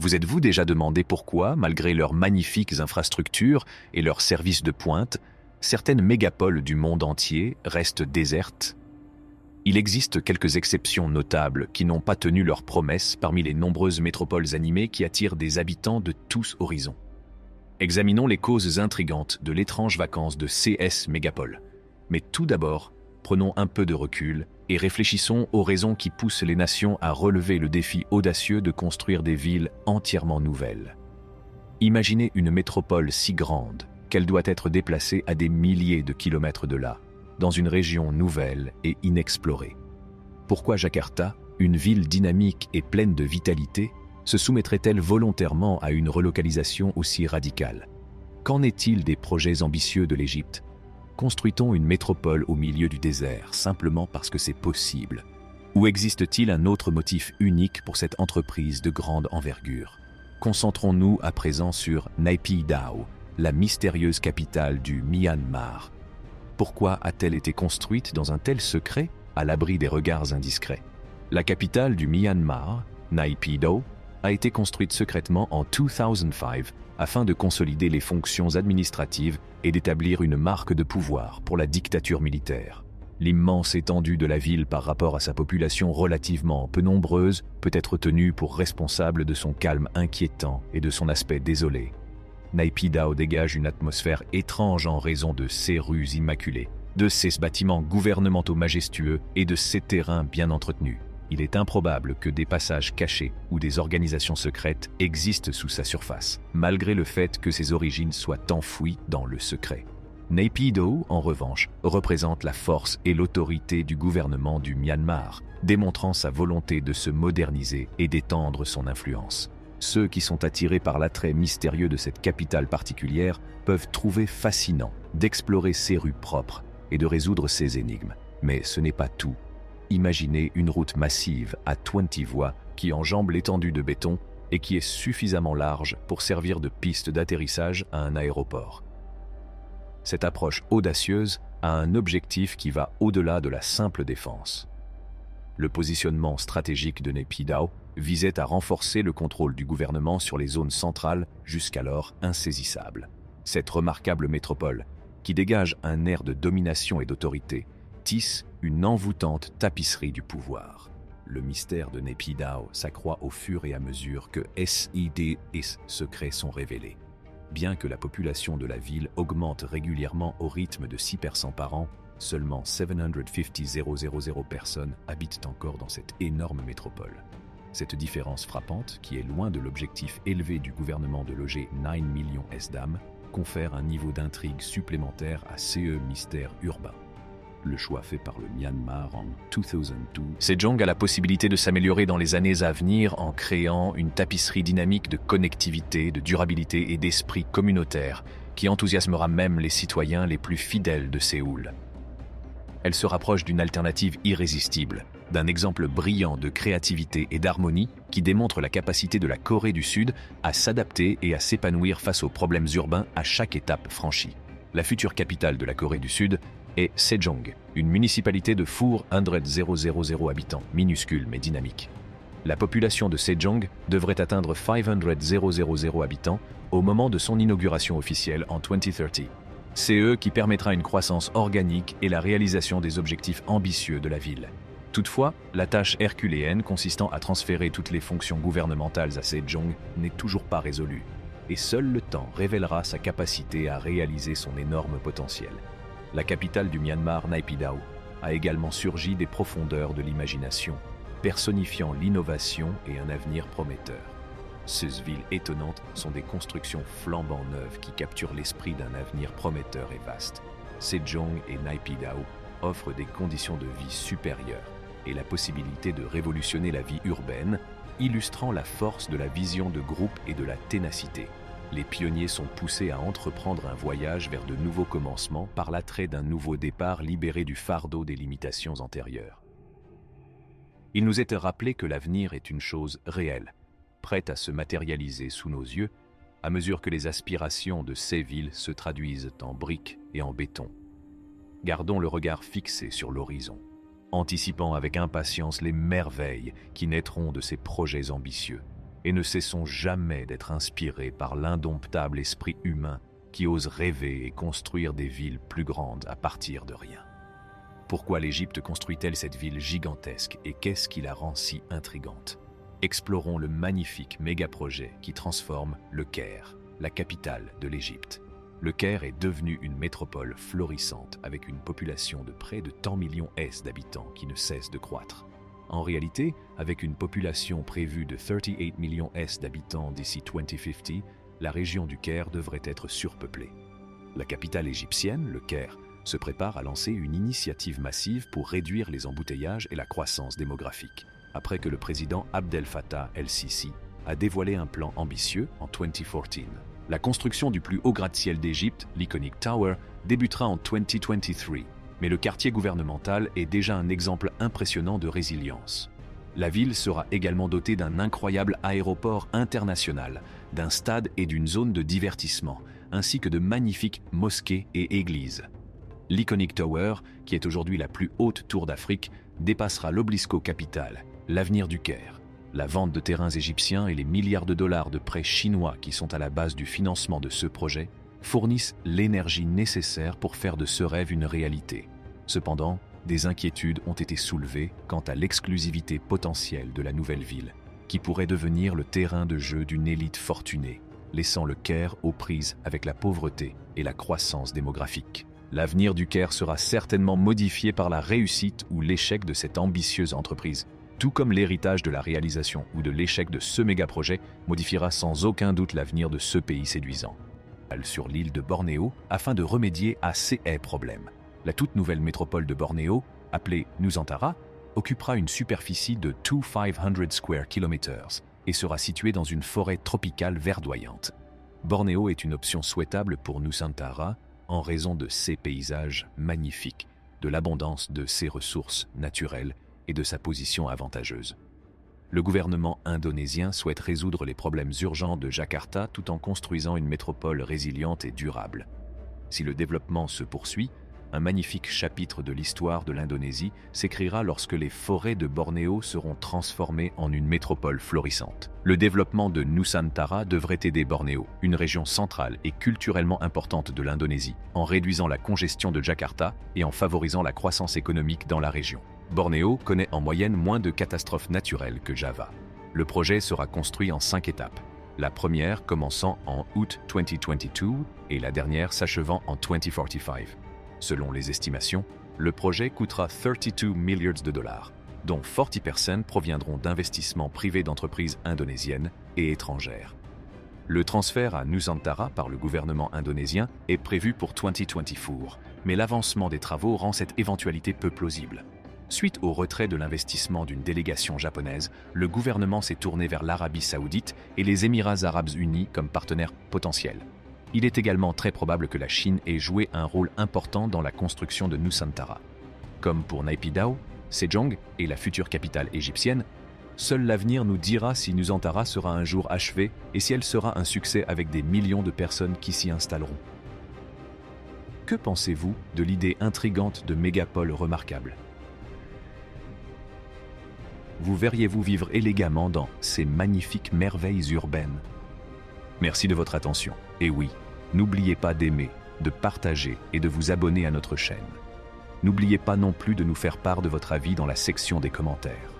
Vous êtes-vous déjà demandé pourquoi, malgré leurs magnifiques infrastructures et leurs services de pointe, certaines mégapoles du monde entier restent désertes? Il existe quelques exceptions notables qui n'ont pas tenu leurs promesses parmi les nombreuses métropoles animées qui attirent des habitants de tous horizons. Examinons les causes intrigantes de l'étrange vacance de CS Mégapole. Mais tout d'abord, prenons un peu de recul et réfléchissons aux raisons qui poussent les nations à relever le défi audacieux de construire des villes entièrement nouvelles. Imaginez une métropole si grande qu'elle doit être déplacée à des milliers de kilomètres de là, dans une région nouvelle et inexplorée. Pourquoi Jakarta, une ville dynamique et pleine de vitalité, se soumettrait-elle volontairement à une relocalisation aussi radicale? Qu'en est-il des projets ambitieux de l'Égypte? Construit-on une métropole au milieu du désert simplement parce que c'est possible? Ou existe-t-il un autre motif unique pour cette entreprise de grande envergure? Concentrons-nous à présent sur Naypyidaw, la mystérieuse capitale du Myanmar. Pourquoi a-t-elle été construite dans un tel secret, à l'abri des regards indiscrets? La capitale du Myanmar, Naypyidaw, a été construite secrètement en 2005 afin de consolider les fonctions administratives et d'établir une marque de pouvoir pour la dictature militaire. L'immense étendue de la ville par rapport à sa population relativement peu nombreuse peut être tenue pour responsable de son calme inquiétant et de son aspect désolé. Naypyidaw dégage une atmosphère étrange en raison de ses rues immaculées, de ses bâtiments gouvernementaux majestueux et de ses terrains bien entretenus. Il est improbable que des passages cachés ou des organisations secrètes existent sous sa surface, malgré le fait que ses origines soient enfouies dans le secret. Naypyidaw, en revanche, représente la force et l'autorité du gouvernement du Myanmar, démontrant sa volonté de se moderniser et d'étendre son influence. Ceux qui sont attirés par l'attrait mystérieux de cette capitale particulière peuvent trouver fascinant d'explorer ses rues propres et de résoudre ses énigmes. Mais ce n'est pas tout. Imaginez une route massive à 20 voies qui enjambe l'étendue de béton et qui est suffisamment large pour servir de piste d'atterrissage à un aéroport. Cette approche audacieuse a un objectif qui va au-delà de la simple défense. Le positionnement stratégique de Naypyidaw visait à renforcer le contrôle du gouvernement sur les zones centrales jusqu'alors insaisissables. Cette remarquable métropole, qui dégage un air de domination et d'autorité, tisse une envoûtante tapisserie du pouvoir. Le mystère de Naypyidaw s'accroît au fur et à mesure que SID et secrets sont révélés. Bien que la population de la ville augmente régulièrement au rythme de 6% par an, seulement 750,000 personnes habitent encore dans cette énorme métropole. Cette différence frappante, qui est loin de l'objectif élevé du gouvernement de loger 9 millions d'âmes, confère un niveau d'intrigue supplémentaire à CE mystère urbain. Le choix fait par le Myanmar en 2002. Sejong a la possibilité de s'améliorer dans les années à venir en créant une tapisserie dynamique de connectivité, de durabilité et d'esprit communautaire qui enthousiasmera même les citoyens les plus fidèles de Séoul. Elle se rapproche d'une alternative irrésistible, d'un exemple brillant de créativité et d'harmonie qui démontre la capacité de la Corée du Sud à s'adapter et à s'épanouir face aux problèmes urbains à chaque étape franchie. La future capitale de la Corée du Sud est Sejong, une municipalité de 400,000 habitants, minuscule mais dynamique. La population de Sejong devrait atteindre 500,000 habitants au moment de son inauguration officielle en 2030. CE qui permettra une croissance organique et la réalisation des objectifs ambitieux de la ville. Toutefois, la tâche herculéenne consistant à transférer toutes les fonctions gouvernementales à Sejong n'est toujours pas résolue, et seul le temps révélera sa capacité à réaliser son énorme potentiel. La capitale du Myanmar, Naypyidaw, a également surgi des profondeurs de l'imagination, personnifiant l'innovation et un avenir prometteur. Ces villes étonnantes sont des constructions flambant neuves qui capturent l'esprit d'un avenir prometteur et vaste. Sejong et Naypyidaw offrent des conditions de vie supérieures et la possibilité de révolutionner la vie urbaine, illustrant la force de la vision de groupe et de la ténacité. Les pionniers sont poussés à entreprendre un voyage vers de nouveaux commencements par l'attrait d'un nouveau départ libéré du fardeau des limitations antérieures. Il nous est rappelé que l'avenir est une chose réelle, prête à se matérialiser sous nos yeux, à mesure que les aspirations de ces villes se traduisent en briques et en béton. Gardons le regard fixé sur l'horizon, anticipant avec impatience les merveilles qui naîtront de ces projets ambitieux. et ne cessons jamais d'être inspirés par l'indomptable esprit humain qui ose rêver et construire des villes plus grandes à partir de rien. Pourquoi l'Égypte construit-elle cette ville gigantesque et qu'est-ce qui la rend si intrigante? Explorons le magnifique méga-projet qui transforme le Caire, la capitale de l'Égypte. Le Caire est devenu une métropole florissante avec une population de près de 100 millions d'habitants qui ne cesse de croître. En réalité, avec une population prévue de 38 millions d'habitants d'ici 2050, la région du Caire devrait être surpeuplée. La capitale égyptienne, le Caire, se prépare à lancer une initiative massive pour réduire les embouteillages et la croissance démographique, après que le président Abdel Fattah el-Sisi a dévoilé un plan ambitieux en 2014. La construction du plus haut gratte-ciel d'Égypte, l'Iconic Tower, débutera en 2023, mais le quartier gouvernemental est déjà un exemple impressionnant de résilience. La ville sera également dotée d'un incroyable aéroport international, d'un stade et d'une zone de divertissement, ainsi que de magnifiques mosquées et églises. L'Iconic Tower, qui est aujourd'hui la plus haute tour d'Afrique, dépassera l'Oblisco Capital, l'avenir du Caire. La vente de terrains égyptiens et les milliards de dollars de prêts chinois qui sont à la base du financement de ce projet fournissent l'énergie nécessaire pour faire de ce rêve une réalité. Cependant, des inquiétudes ont été soulevées quant à l'exclusivité potentielle de la nouvelle ville, qui pourrait devenir le terrain de jeu d'une élite fortunée, laissant le Caire aux prises avec la pauvreté et la croissance démographique. L'avenir du Caire sera certainement modifié par la réussite ou l'échec de cette ambitieuse entreprise, tout comme l'héritage de la réalisation ou de l'échec de ce méga-projet modifiera sans aucun doute l'avenir de ce pays séduisant. Sur l'île de Bornéo, afin de remédier à ces problèmes. La toute nouvelle métropole de Bornéo, appelée Nusantara, occupera une superficie de 2500 square kilometers et sera située dans une forêt tropicale verdoyante. Bornéo est une option souhaitable pour Nusantara en raison de ses paysages magnifiques, de l'abondance de ses ressources naturelles et de sa position avantageuse. Le gouvernement indonésien souhaite résoudre les problèmes urgents de Jakarta tout en construisant une métropole résiliente et durable. Si le développement se poursuit, un magnifique chapitre de l'histoire de l'Indonésie s'écrira lorsque les forêts de Bornéo seront transformées en une métropole florissante. Le développement de Nusantara devrait aider Bornéo, une région centrale et culturellement importante de l'Indonésie, en réduisant la congestion de Jakarta et en favorisant la croissance économique dans la région. Bornéo connaît en moyenne moins de catastrophes naturelles que Java. Le projet sera construit en 5 étapes, la première commençant en août 2022 et la dernière s'achevant en 2045. Selon les estimations, le projet coûtera 32 milliards de dollars, dont 40% proviendront d'investissements privés d'entreprises indonésiennes et étrangères. Le transfert à Nusantara par le gouvernement indonésien est prévu pour 2024, mais l'avancement des travaux rend cette éventualité peu plausible. Suite au retrait de l'investissement d'une délégation japonaise, le gouvernement s'est tourné vers l'Arabie Saoudite et les Émirats Arabes Unis comme partenaires potentiels. Il est également très probable que la Chine ait joué un rôle important dans la construction de Nusantara. Comme pour Naypyidaw, Sejong et la future capitale égyptienne, seul l'avenir nous dira si Nusantara sera un jour achevée et si elle sera un succès avec des millions de personnes qui s'y installeront. Que pensez-vous de l'idée intrigante de mégapoles remarquables? Vous verriez-vous vivre élégamment dans ces magnifiques merveilles urbaines? Merci de votre attention. Et oui, n'oubliez pas d'aimer, de partager et de vous abonner à notre chaîne. N'oubliez pas non plus de nous faire part de votre avis dans la section des commentaires.